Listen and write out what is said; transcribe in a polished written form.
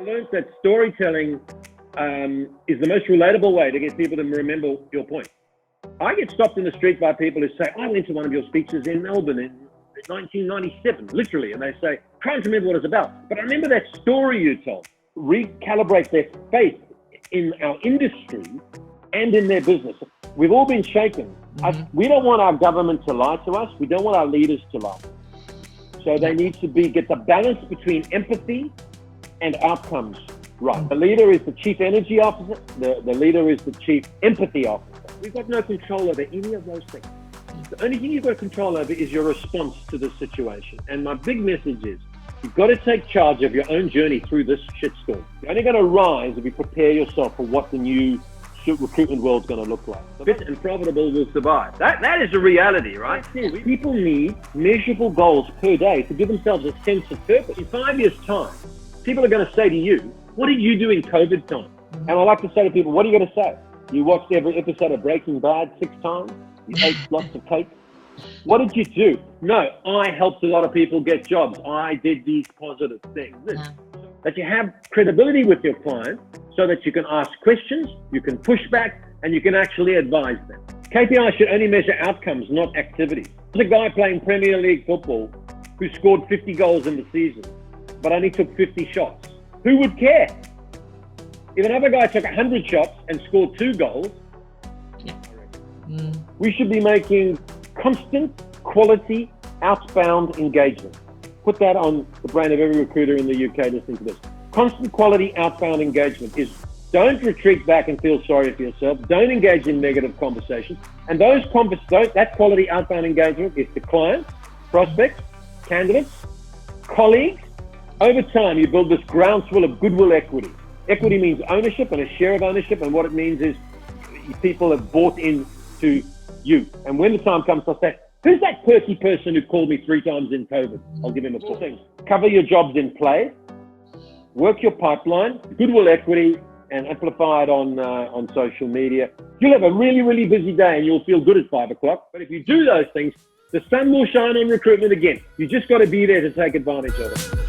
learned that storytelling is the most relatable way to get people to remember your point. I get stopped in the street by people who say, I went to one of your speeches in Melbourne in 1997, literally, and they say, can't remember what it's about, but I remember that story you told. Recalibrate their faith in our industry and in their business. We've all been shaken. We don't want our government to lie to us. We don't want our leaders to lie. So they need to get the balance between empathy and outcomes right. The leader is the chief energy officer. The leader is the chief empathy officer. We've got no control over any of those things. The only thing you've got control over is your response to the situation. And my big message is, you've got to take charge of your own journey through this shitstorm. You're only going to rise if you prepare yourself for what the new recruitment world's going to look like. Fit and profitable will survive. That is a reality, right? People need measurable goals per day to give themselves a sense of purpose. In 5 years' time, people are going to say to you, what did you do in COVID time? And I like to say to people, what are you going to say? You watched every episode of Breaking Bad 6 times? You ate lots of cake? What did you do? No, I helped a lot of people get jobs. I did these positive things. That you have credibility with your client so that you can ask questions, you can push back, and you can actually advise them. KPI should only measure outcomes, not activities. There's a guy playing Premier League football who scored 50 goals in the season, but only took 50 shots. Who would care? If another guy took 100 shots and scored 2 goals, we should be making constant quality outbound engagement. Put that on the brain of every recruiter in the UK listening to this. Constant quality outbound engagement is don't retreat back and feel sorry for yourself. Don't engage in negative conversations. And that quality outbound engagement is to clients, prospects, candidates, colleagues. Over time, you build this groundswell of goodwill equity. Equity means ownership and a share of ownership. And what it means is people have bought into you. And when the time comes, they'll say, who's that quirky person who called me 3 times in COVID? I'll give him a call. Cover your jobs in play, work your pipeline, goodwill equity, and amplify it on social media. You'll have a really, really busy day and you'll feel good at 5 o'clock. But if you do those things, the sun will shine on recruitment again. You just got to be there to take advantage of it.